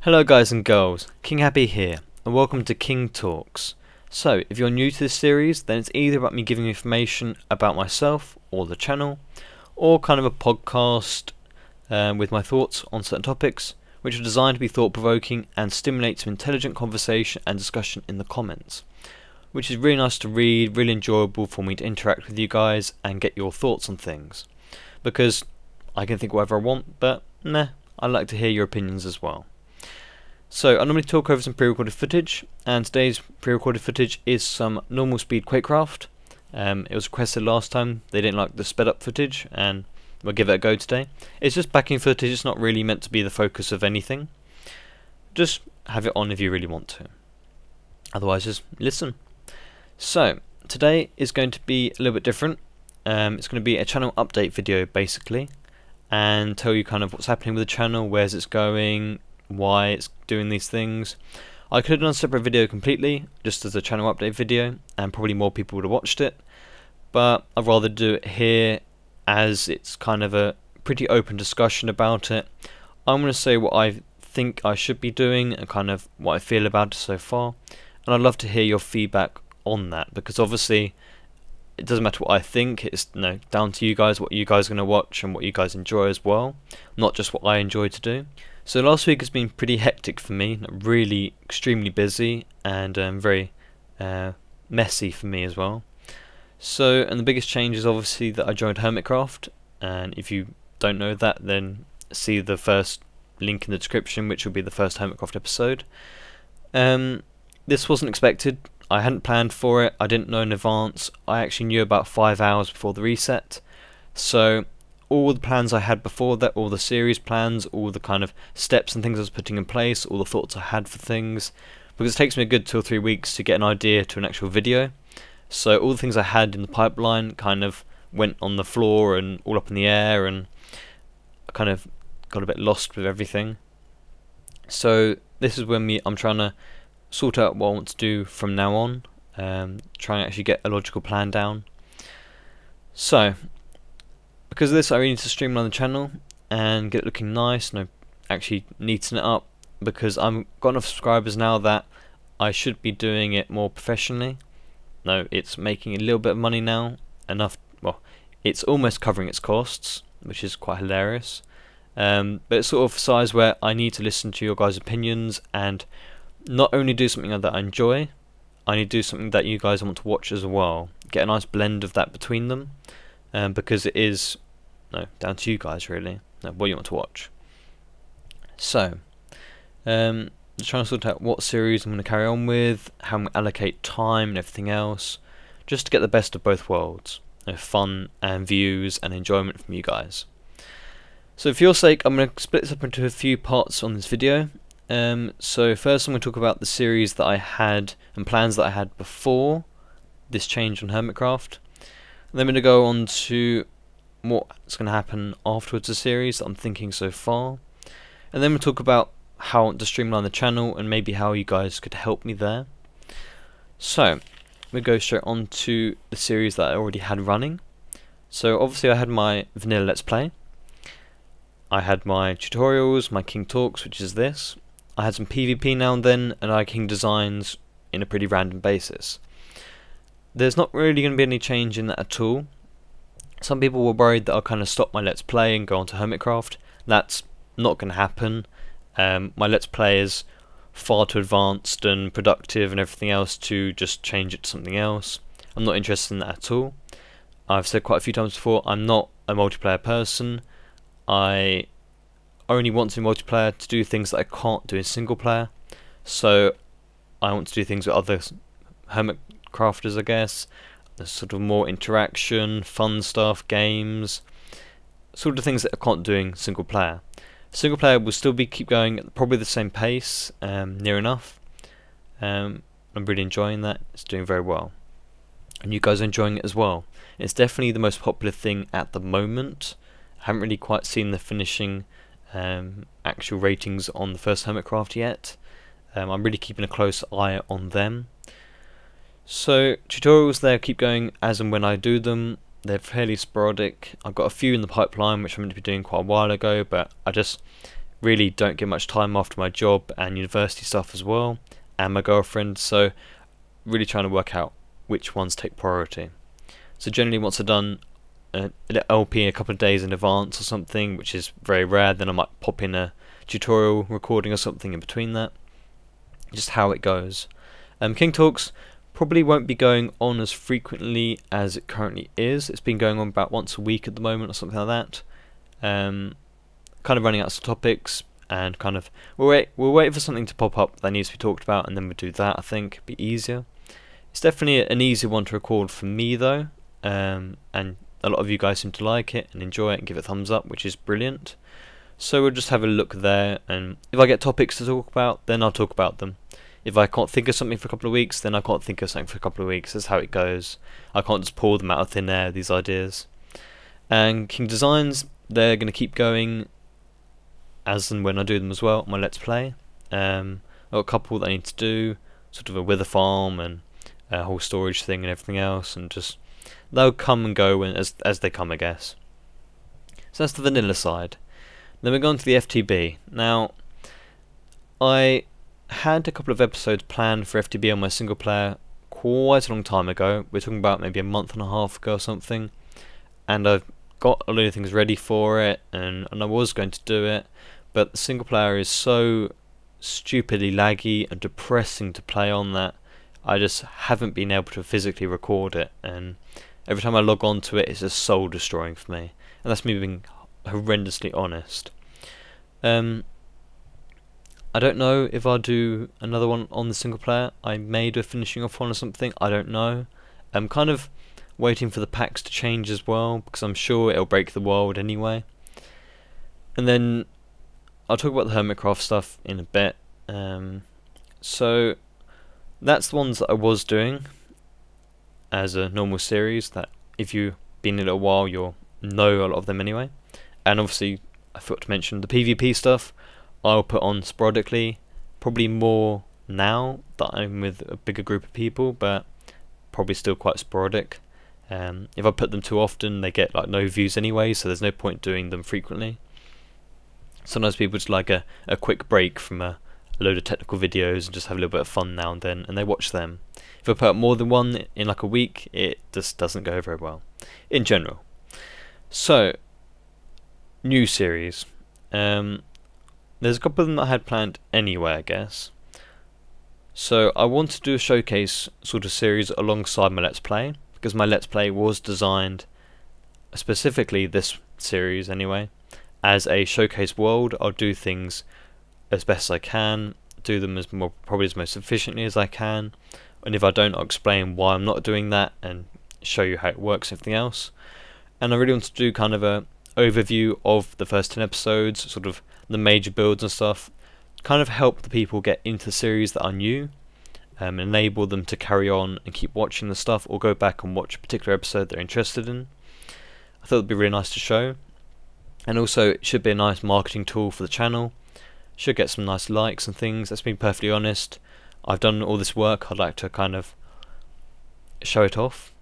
Hello guys and girls, King Happy here, and welcome to King Talks. So, if you're new to this series, then it's either about me giving information about myself or the channel, or kind of a podcast with my thoughts on certain topics, which are designed to be thought-provoking and stimulate some intelligent conversation and discussion in the comments, which is really nice to read, really enjoyable for me to interact with you guys and get your thoughts on things, because I can think whatever I want, but nah, I like to hear your opinions as well. So I normally talk over some pre-recorded footage, and today's pre-recorded footage is some normal speed Quakecraft. It was requested last time, they didn't like the sped up footage, and we'll give it a go today. It's just backing footage, it's not really meant to be the focus of anything. Just have it on if you really want to. Otherwise just listen. So today is going to be a little bit different. It's going to be a channel update video basically, and tell you kind of what's happening with the channel, where's it's going, why it's doing these things. I could have done a separate video completely, just as a channel update video, and probably more people would have watched it, but I'd rather do it here as it's kind of a pretty open discussion about it. I'm going to say what I think I should be doing and kind of what I feel about it so far, and I'd love to hear your feedback on that, because obviously it doesn't matter what I think, it's down to you guys, what you guys are going to watch and what you guys enjoy as well, not just what I enjoy to do. So last week has been pretty hectic for me, really extremely busy and very messy for me as well. So, and the biggest change is obviously that I joined Hermitcraft, and if you don't know that, then see the first link in the description, which will be the first Hermitcraft episode. This wasn't expected, I hadn't planned for it, I didn't know in advance. I actually knew about 5 hours before the reset, so all the plans I had before that, all the series plans, all the kind of steps and things I was putting in place, all the thoughts I had for things, because it takes me a good 2 or 3 weeks to get an idea to an actual video. So all the things I had in the pipeline kind of went on the floor and all up in the air, and I kind of got a bit lost with everything. So this is when I'm trying to sort out what I want to do from now on, try and actually get a logical plan down. So because of this, I really need to streamline the channel and get it looking nice, actually neaten it up, because I've got enough subscribers now that I should be doing it more professionally. It's making a little bit of money now, enough, well, it's almost covering its costs, which is quite hilarious. But it's sort of a size where I need to listen to your guys' opinions and not only do something that I enjoy, I need to do something that you guys want to watch as well. Get a nice blend of that between them, because it is down to you guys really, what you want to watch. So, just trying to sort out what series I'm going to carry on with, how I'm going to allocate time and everything else, just to get the best of both worlds, fun and views and enjoyment from you guys. So for your sake, I'm going to split this up into a few parts on this video. So first I'm going to talk about the series that I had and plans that I had before this change on Hermitcraft. And then I'm going to go on to what's going to happen afterwards the series that I'm thinking so far, and then we'll talk about how I want to streamline the channel and maybe how you guys could help me there. So we'll go straight on to the series that I already had running. So obviously I had my vanilla let's play, I had my tutorials, my King Talks, which is this, I had some PvP now and then, and I had King Designs in a pretty random basis. There's not really going to be any change in that at all. Some people were worried that I'll kind of stop my Let's Play and go on to Hermitcraft. That's not going to happen. My Let's Play is far too advanced and productive and everything else to just change it to something else. I'm not interested in that at all. I've said quite a few times before, I'm not a multiplayer person. I only want to do multiplayer to do things that I can't do in single player. So I want to do things with other Hermitcrafters, I guess. There's sort of more interaction, fun stuff, games, sort of things that I can't do in single player. Single player will still keep going at probably the same pace, near enough. I'm really enjoying that, it's doing very well. And you guys are enjoying it as well. It's definitely the most popular thing at the moment. I haven't really quite seen the finishing actual ratings on the first Hermitcraft yet. I'm really keeping a close eye on them. So tutorials there keep going as and when I do them. They're fairly sporadic. I've got a few in the pipeline which I'm meant to be doing quite a while ago, but I just really don't get much time after my job and university stuff as well, and my girlfriend, so really trying to work out which ones take priority. So generally once I've done an LP a couple of days in advance or something, which is very rare, then I might pop in a tutorial recording or something in between that. Just how it goes. King Talks probably won't be going on as frequently as it currently is. It's been going on about once a week at the moment or something like that. Kind of running out of topics, and kind of we'll wait for something to pop up that needs to be talked about, and then we'll do that. I think it'd be easier. It's definitely an easier one to record for me though, and a lot of you guys seem to like it and enjoy it and give it a thumbs up, which is brilliant. So we'll just have a look there, and if I get topics to talk about, then I'll talk about them. If I can't think of something for a couple of weeks, then I can't think of something for a couple of weeks. That's how it goes. I can't just pull them out of thin air, these ideas. And King Designs, they're going to keep going as and when I do them as well on my Let's Play. I've got a couple that I need to do, sort of a wither farm and a whole storage thing and everything else, and just they'll come and go as they come, I guess. So that's the vanilla side. Then we're going to the FTB. Now, I had a couple of episodes planned for FTB on my single player quite a long time ago. We're talking about maybe a month and a half ago or something, and I've got a lot of things ready for it, and I was going to do it, but the single player is so stupidly laggy and depressing to play on that I just haven't been able to physically record it, and every time I log on to it, it's just soul destroying for me, and that's me being horrendously honest. I don't know if I'll do another one on the single player. I may do a finishing off one or something, I don't know. I'm kind of waiting for the packs to change as well, because I'm sure it'll break the world anyway. And then I'll talk about the Hermitcraft stuff in a bit. So that's the ones that I was doing as a normal series, that if you've been in a little while you'll know a lot of them anyway. And obviously I forgot to mention the PvP stuff I'll put on sporadically, probably more now that I'm with a bigger group of people, but probably still quite sporadic. If I put them too often, they get like no views anyway, so there's no point doing them frequently. Sometimes people just like a quick break from a load of technical videos and just have a little bit of fun now and then, and they watch them. If I put up more than one in like a week, it just doesn't go very well in general. So, new series. There's a couple of them that I had planned anyway, I guess. So I want to do a showcase sort of series alongside my Let's Play, because my Let's Play was designed, specifically this series anyway, as a showcase world. I'll do things as best as I can, do them probably as most efficiently as I can, and if I don't, I'll explain why I'm not doing that and show you how it works and everything else. And I really want to do kind of a overview of the first 10 episodes, sort of the major builds and stuff, kind of help the people get into the series that are new, enable them to carry on and keep watching the stuff, or go back and watch a particular episode they're interested in. I thought it'd be really nice to show, and also it should be a nice marketing tool for the channel, should get some nice likes and things. Let's be perfectly honest, I've done all this work, I'd like to kind of show it off.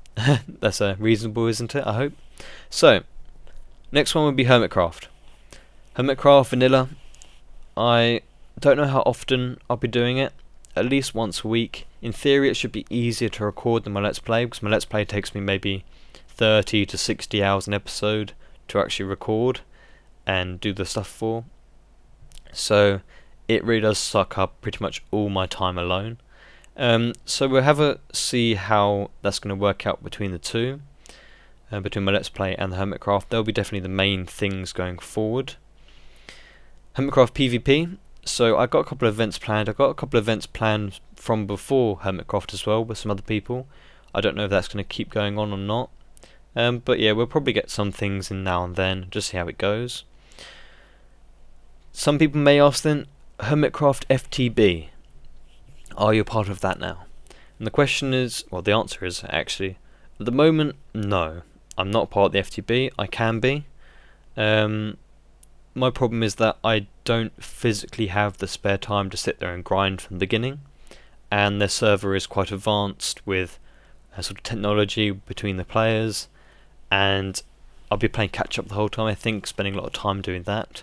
That's reasonable, isn't it? I hope. So next one would be Hermitcraft. Hermitcraft Vanilla. I don't know how often I'll be doing it, at least once a week. In theory it should be easier to record than my Let's Play, because my Let's Play takes me maybe 30 to 60 hours an episode to actually record and do the stuff for. So it really does suck up pretty much all my time alone. So we'll have a see how that's going to work out between the two. Between my Let's Play and the Hermitcraft, they'll be definitely the main things going forward. Hermitcraft PvP, so I got a couple of events planned. I got a couple of events planned from before Hermitcraft as well with some other people. I don't know if that's going to keep going on or not, but yeah, we'll probably get some things in now and then, just see how it goes. Some people may ask then, Hermitcraft FTB, are you a part of that now? And the question is, well, the answer is actually, at the moment, no. I'm not part of the FTB. I can be. My problem is that I don't physically have the spare time to sit there and grind from the beginning, and their server is quite advanced with sort of technology between the players, and I'll be playing catch up the whole time, I think, spending a lot of time doing that.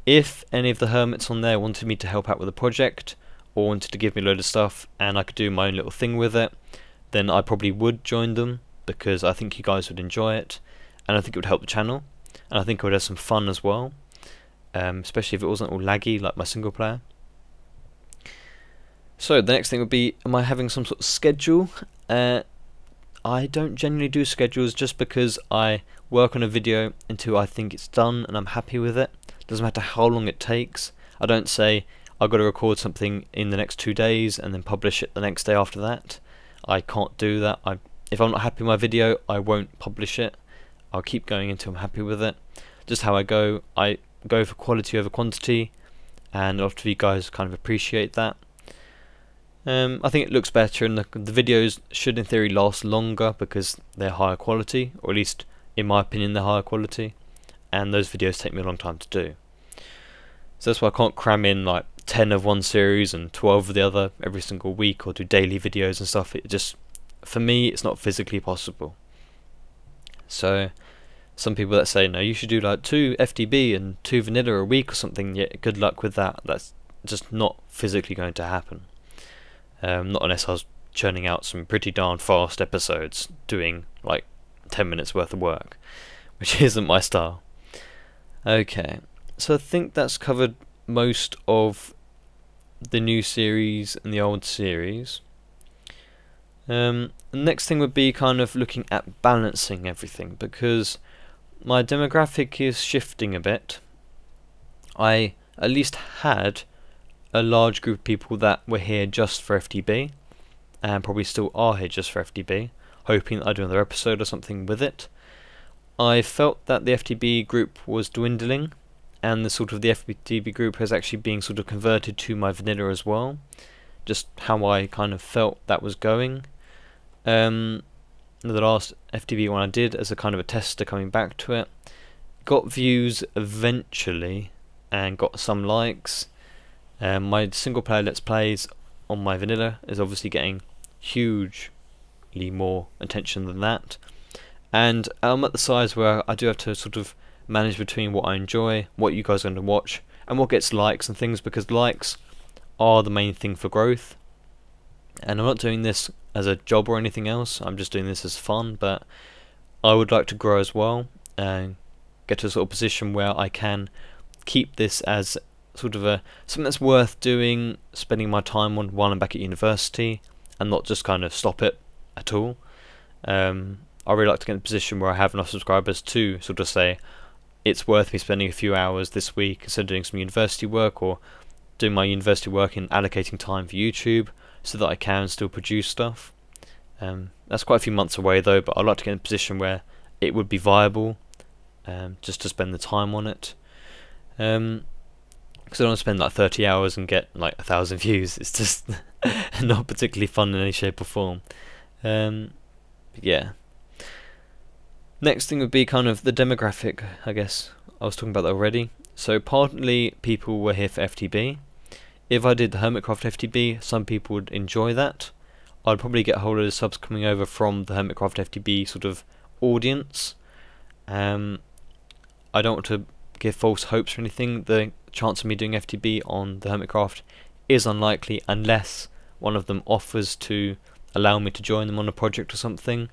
If any of the hermits on there wanted me to help out with a project, or wanted to give me a load of stuff and I could do my own little thing with it, then I probably would join them, because I think you guys would enjoy it, and I think it would help the channel, and I think it would have some fun as well, especially if it wasn't all laggy like my single player. So the next thing would be, am I having some sort of schedule? I don't generally do schedules, just because I work on a video until I think it's done and I'm happy with it. Doesn't matter how long it takes. I don't say I've got to record something in the next 2 days and then publish it the next day after that. I can't do that. If I'm not happy with my video, I won't publish it. I'll keep going until I'm happy with it. Just how I go for quality over quantity, and a lot of you guys kind of appreciate that. I think it looks better, and the videos should in theory last longer because they're higher quality, or at least in my opinion they're higher quality, and those videos take me a long time to do. So that's why I can't cram in like 10 of one series and 12 of the other every single week, or do daily videos and stuff. It just, for me, it's not physically possible. So some people that say, no, you should do like 2 FTB and 2 vanilla a week or something, yeah, good luck with that. That's just not physically going to happen. Not unless I was churning out some pretty darn fast episodes, doing like 10 minutes worth of work, which isn't my style. Okay, so I think that's covered most of the new series and the old series. The next thing would be kind of looking at balancing everything, because my demographic is shifting a bit. I at least had a large group of people that were here just for FTB, and probably still are here just for FTB, hoping that I do another episode or something with it. I felt that the FTB group was dwindling, and the FTB group has actually been sort of converted to my vanilla as well. Just how I kind of felt that was going. The last FTB one I did as a kind of a tester coming back to it, got views eventually and got some likes. My single player let's plays on my vanilla is obviously getting hugely more attention than that, and I'm at the size where I do have to sort of manage between what I enjoy, what you guys are going to watch, and what gets likes and things, because likes are the main thing for growth. And I'm not doing this as a job or anything else, I'm just doing this as fun, but I would like to grow as well and get to a sort of position where I can keep this as sort of something that's worth doing, spending my time on while I'm back at university, and not just kind of stop it at all. I really like to get in a position where I have enough subscribers to sort of say it's worth me spending a few hours this week instead of doing some university work, or doing my university work and allocating time for YouTube so that I can still produce stuff. That's quite a few months away though, but I'd like to get in a position where it would be viable, just to spend the time on it. Because I don't want to spend like 30 hours and get like 1,000 views. It's just not particularly fun in any shape or form. But yeah. Next thing would be kind of the demographic, I guess. I was talking about that already. So partly people were here for FTB. If I did the Hermitcraft FTB, some people would enjoy that. I'd probably get a whole lot of subs coming over from the Hermitcraft FTB sort of audience. I don't want to give false hopes or anything. The chance of me doing FTB on the Hermitcraft is unlikely unless one of them offers to allow me to join them on a project or something,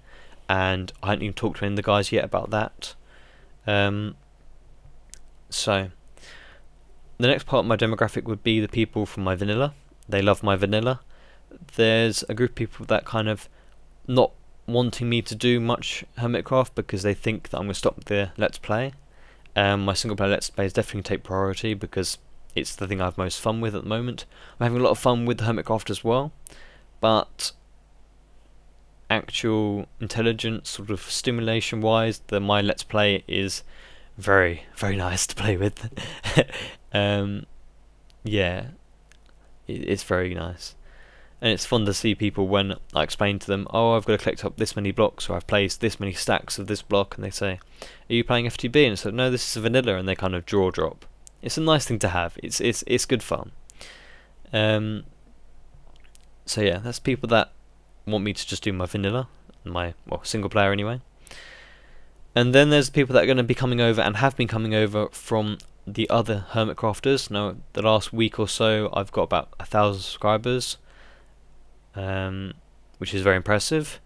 and I haven't even talked to any of the guys yet about that. So the next part of my demographic would be the people from my vanilla. They love my vanilla. There's a group of people that kind of not wanting me to do much Hermitcraft because they think that I'm going to stop the Let's Play. My single player Let's Play is definitely take priority because it's the thing I have most fun with at the moment. I'm having a lot of fun with the Hermitcraft as well, but actual intelligence, sort of stimulation wise, my Let's Play is very, very nice to play with. Yeah, it's very nice. And it's fun to see people when I explain to them, oh, I've got to collect up this many blocks, or I've placed this many stacks of this block, and they say, are you playing FTB? And it's like, no, this is a vanilla, and they kind of jaw drop. It's a nice thing to have. It's good fun. So yeah, that's people that want me to just do my vanilla, single player anyway. And then there's people that are going to be coming over and have been coming over from the other Hermitcrafters. Now, the last week or so, I've got about 1,000 subscribers, which is very impressive.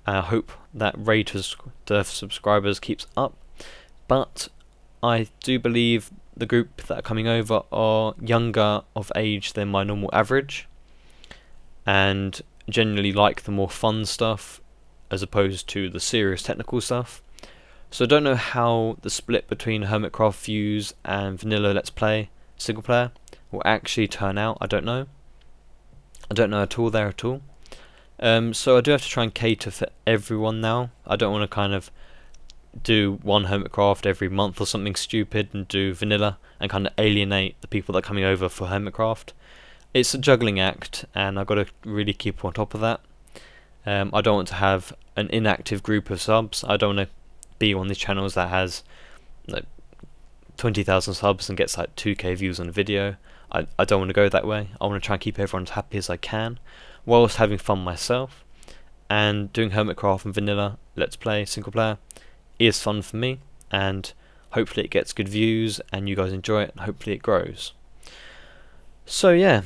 I hope that rate of subscribers keeps up, but I do believe the group that are coming over are younger of age than my normal average, and generally like the more fun stuff as opposed to the serious technical stuff. So I don't know how the split between Hermitcraft views and vanilla Let's Play single player will actually turn out. I don't know at all there at all. So I do have to try and cater for everyone now. I don't want to kind of do one Hermitcraft every month or something stupid and do vanilla and kind of alienate the people that are coming over for Hermitcraft. It's a juggling act, and I've got to really keep on top of that. I don't want to have an inactive group of subs. I don't want to be one of these channels that has like 20,000 subs and gets like 2k views on a video. I don't want to go that way. I want to try and keep everyone as happy as I can, whilst having fun myself. And doing Hermitcraft and vanilla Let's Play single player is fun for me, and hopefully it gets good views and you guys enjoy it, and hopefully it grows. So yeah,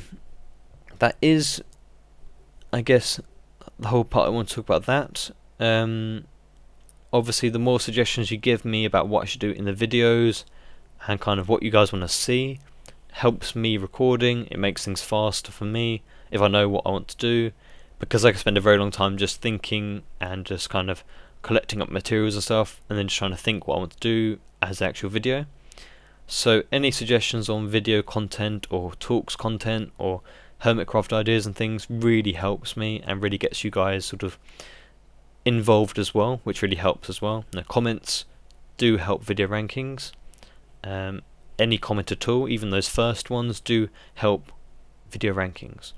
that is, I guess, the whole part I want to talk about that. Obviously, the more suggestions you give me about what I should do in the videos and kind of what you guys want to see helps me recording. It makes things faster for me if I know what I want to do, because I can spend a very long time just thinking and just kind of collecting up materials and stuff, and then just trying to think what I want to do as the actual video. So any suggestions on video content or talks content or Hermitcraft ideas and things really helps me and really gets you guys sort of involved as well, which really helps as well. Now, comments do help video rankings. Any comment at all, even those first ones, do help video rankings.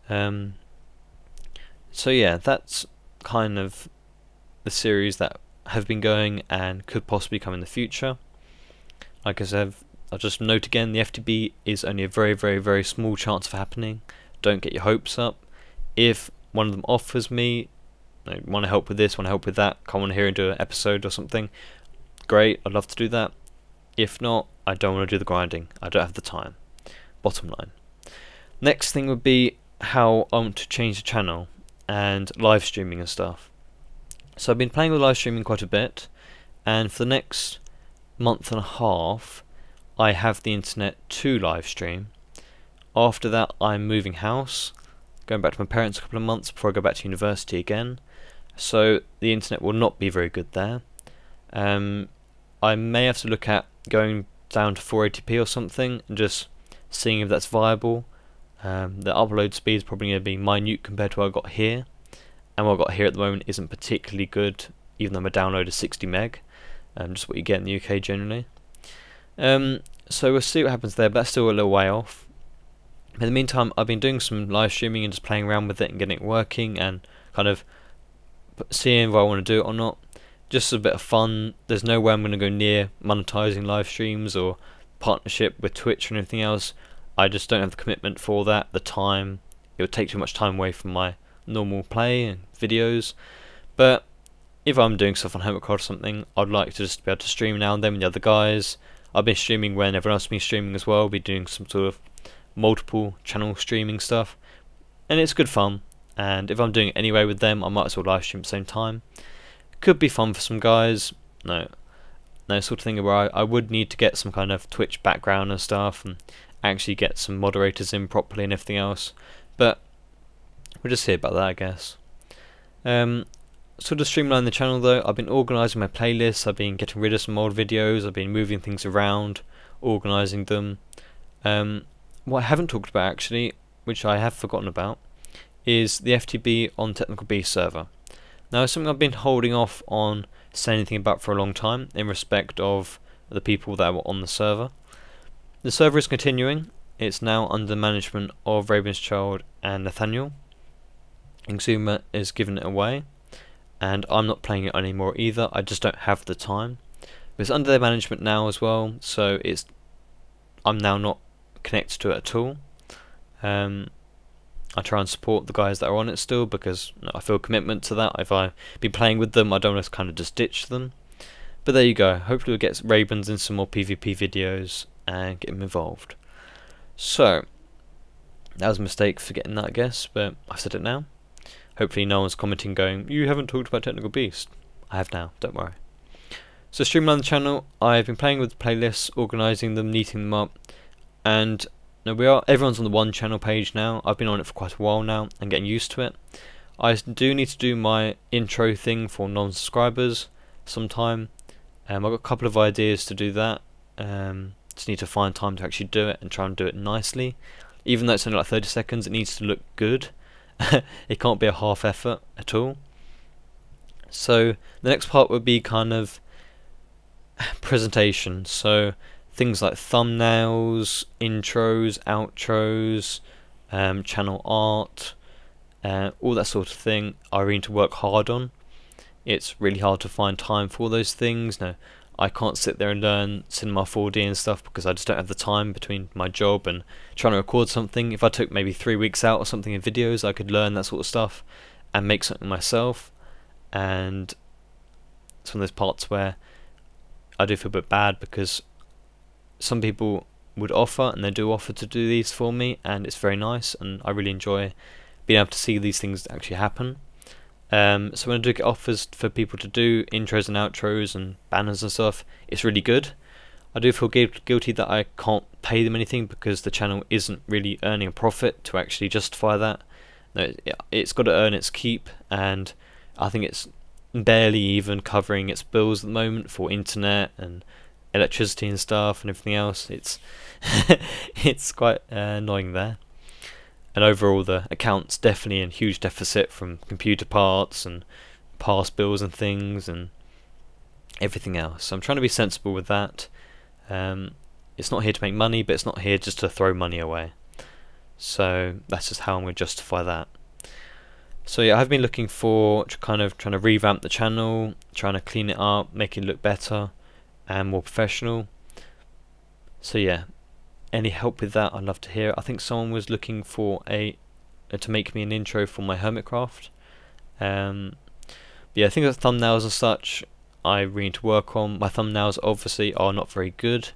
So yeah, that's kind of the series that have been going and could possibly come in the future. Like I said, I'll just note again, the FTB is only a very, very, very small chance of happening. Don't get your hopes up. If one of them offers me, want to help with this, want to help with that, come on here and do an episode or something, great, I'd love to do that. If not, I don't want to do the grinding. I don't have the time. Bottom line. Next thing would be how I want to change the channel and live streaming and stuff. So I've been playing with live streaming quite a bit, and for the next month and a half I have the internet to live stream. After that I'm moving house, going back to my parents a couple of months before I go back to university again, so the internet will not be very good there. I may have to look at going down to 480p or something and just seeing if that's viable. The upload speed is probably going to be minute compared to what I've got here, and what I've got here at the moment isn't particularly good, even though my download is 60 meg, just what you get in the UK generally. So we'll see what happens there, but that's still a little way off. In the meantime, I've been doing some live streaming and just playing around with it and getting it working and kind of seeing if I want to do it or not. Just a bit of fun. There's no way I'm going to go near monetizing live streams or partnership with Twitch or anything else. I just don't have the commitment for that, the time. It would take too much time away from my normal play and videos. But if I'm doing stuff on Hermitcraft or something, I'd like to just be able to stream now and then with the other guys. I've been streaming when everyone else has been streaming as well. I'll be doing some sort of multiple channel streaming stuff, and it's good fun. And if I'm doing it anyway with them, I might as well live stream at the same time. Could be fun for some guys. No sort of thing where I would need to get some kind of Twitch background and stuff and actually get some moderators in properly and everything else, but we'll just see about that, I guess. Sort of streamline the channel though. I've been organising my playlists, I've been getting rid of some old videos, I've been moving things around, organising them. What I haven't talked about actually, which I have forgotten about, is the FTB on Technical Beast server. Now it's something I've been holding off on saying anything about for a long time in respect of the people that were on the server. The server is continuing. It's now under the management of Raven's Child and Nathaniel. Exuma is giving it away, and I'm not playing it anymore either. I just don't have the time. It's under their management now as well, so I'm now not connected to it at all. I try and support the guys that are on it still because I feel a commitment to that. If I've been playing with them, I don't want to kind of just ditch them. But there you go. Hopefully we'll get Ravens in some more PvP videos and get him involved. So, that was a mistake forgetting that, I guess, but I've said it now. Hopefully no one's commenting going, you haven't talked about Technical Beast. I have now, don't worry. So streamline the channel, I've been playing with the playlists, organising them, neating them up, and everyone's on the one channel page now. I've been on it for quite a while now and getting used to it. I do need to do my intro thing for non-subscribers sometime. I've got a couple of ideas to do that. Just need to find time to actually do it and try and do it nicely. Even though it's only like 30 seconds, it needs to look good. It can't be a half effort at all. So the next part would be kind of presentation. So things like thumbnails, intros, outros, channel art, all that sort of thing I really need to work hard on. It's really hard to find time for all those things. No, I can't sit there and learn Cinema 4D and stuff because I just don't have the time between my job and trying to record something. If I took maybe 3 weeks out or something in videos, I could learn that sort of stuff and make something myself. And it's one of those parts where I do feel a bit bad because some people would offer, and they do offer to do these for me, and it's very nice, and I really enjoy being able to see these things actually happen. So when I do get offers for people to do intros and outros and banners and stuff, it's really good. I do feel guilty that I can't pay them anything because the channel isn't really earning a profit to actually justify that. No, it's got to earn its keep, and I think it's barely even covering its bills at the moment for internet and electricity and stuff and everything else. It's it's quite annoying there. And overall the account's definitely in huge deficit from computer parts and past bills and things and everything else. So I'm trying to be sensible with that. It's not here to make money, but it's not here just to throw money away. So that's just how I'm going to justify that. So yeah, I've been looking for kind of trying to revamp the channel, trying to clean it up, make it look better and more professional. So yeah, any help with that I'd love to hear. I think someone was looking for to make me an intro for my Hermitcraft. But yeah, I think that thumbnails and such I really need to work on. My thumbnails obviously are not very good.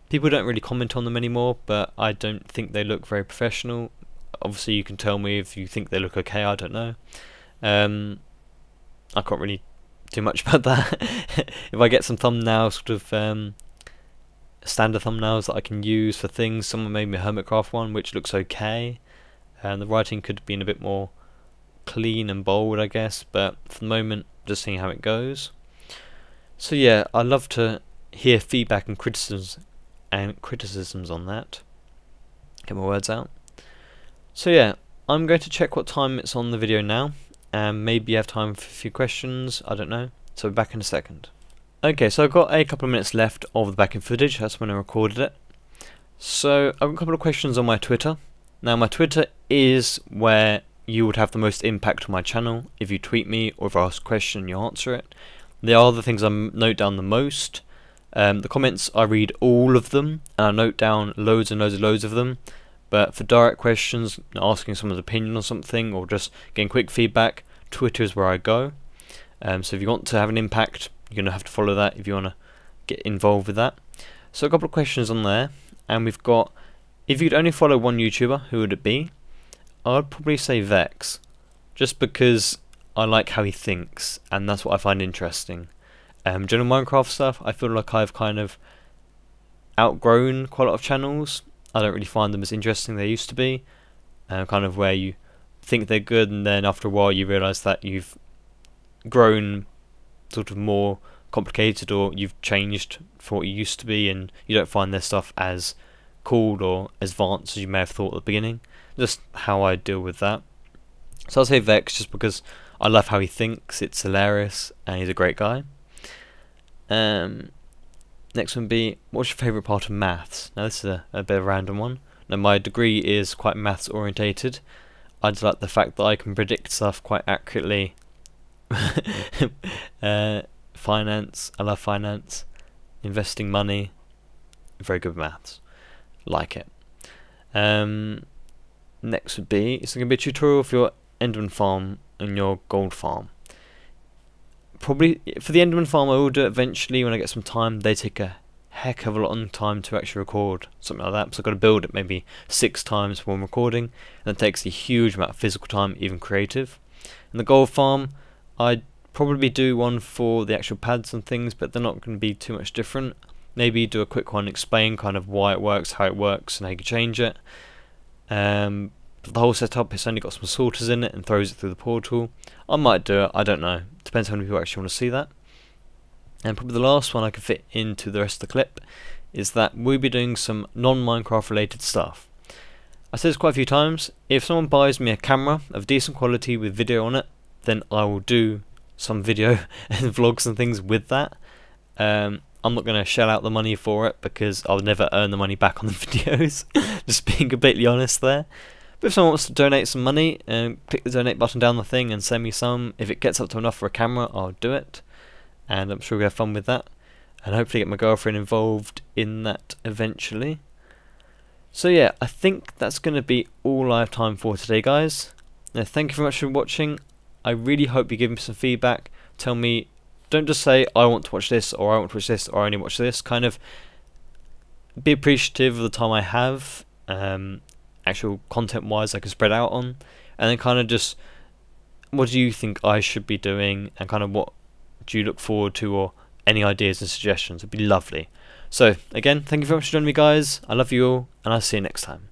People don't really comment on them anymore, but I don't think they look very professional. Obviously you can tell me if you think they look okay, I don't know. I can't really do much about that. If I get some thumbnails, sort of standard thumbnails that I can use for things, someone made me a Hermitcraft one which looks okay, and the writing could have been a bit more clean and bold I guess, but for the moment just seeing how it goes. So yeah, I'd love to hear feedback and criticisms on that. Get my words out. So yeah, I'm going to check what time it's on the video now, and maybe have time for a few questions, I don't know. So we'll be back in a second. Okay, so I've got a couple of minutes left of the back-end footage, that's when I recorded it. So I've got a couple of questions on my Twitter. Now my Twitter is where you would have the most impact on my channel. If you tweet me or if I ask a question you answer it. They are the things I note down the most. The comments, I read all of them and I note down loads and loads of them. But for direct questions, asking someone's opinion on something or just getting quick feedback, Twitter is where I go. So if you want to have an impact, you're going to have to follow that if you want to get involved with that. So a couple of questions on there, and we've got, if you could only follow one YouTuber, who would it be? I'd probably say Vex, just because I like how he thinks, and that's what I find interesting. General Minecraft stuff, I feel like I've kind of outgrown quite a lot of channels. I don't really find them as interesting as they used to be. Kind of where you think they're good, and then after a while you realise that you've grown sort of more complicated, or you've changed for what you used to be, and you don't find their stuff as cool or as advanced as you may have thought at the beginning. Just how I deal with that. So I'll say Vex just because I love how he thinks, it's hilarious, and he's a great guy. Next one would be, what's your favourite part of maths? Now this is a bit of a random one. Now my degree is quite maths orientated. I just like the fact that I can predict stuff quite accurately. Finance, I love finance. Investing money, very good with maths. Like it. Next would be, it's going to be a tutorial for your Enderman Farm and your gold farm. probably for the Enderman Farm I will do it eventually when I get some time. They take a heck of a lot of time to actually record, something like that, so I've got to build it maybe 6 times while I'm recording, and it takes a huge amount of physical time, even creative. And the gold farm, I'd probably do one for the actual pads and things, but they're not going to be too much different. Maybe do a quick one, explain kind of why it works, how it works, and how you can change it. But the whole setup, it's only got some sorters in it and throws it through the portal. I might do it, I don't know. Depends how many people actually want to see that. And probably the last one I can fit into the rest of the clip is that we'll be doing some non-Minecraft related stuff. I said this quite a few times, if someone buys me a camera of decent quality with video on it, then I will do some video and vlogs and things with that. I'm not going to shell out the money for it because I'll never earn the money back on the videos, just being completely honest there. But if someone wants to donate some money, click the donate button down the thing and send me some. If it gets up to enough for a camera, I'll do it. And I'm sure we'll have fun with that. And hopefully get my girlfriend involved in that eventually. So yeah, I think that's going to be all I have time for today, guys. Now, thank you very much for watching. I really hope you give me some feedback. Tell me, don't just say, I want to watch this, or I want to watch this, or I only watch this. Kind of be appreciative of the time I have, actual content-wise I can spread out on. And then kind of just, what do you think I should be doing, and kind of what do you look forward to, or any ideas and suggestions? It'd be lovely. So again, thank you very much for joining me, guys. I love you all, and I'll see you next time.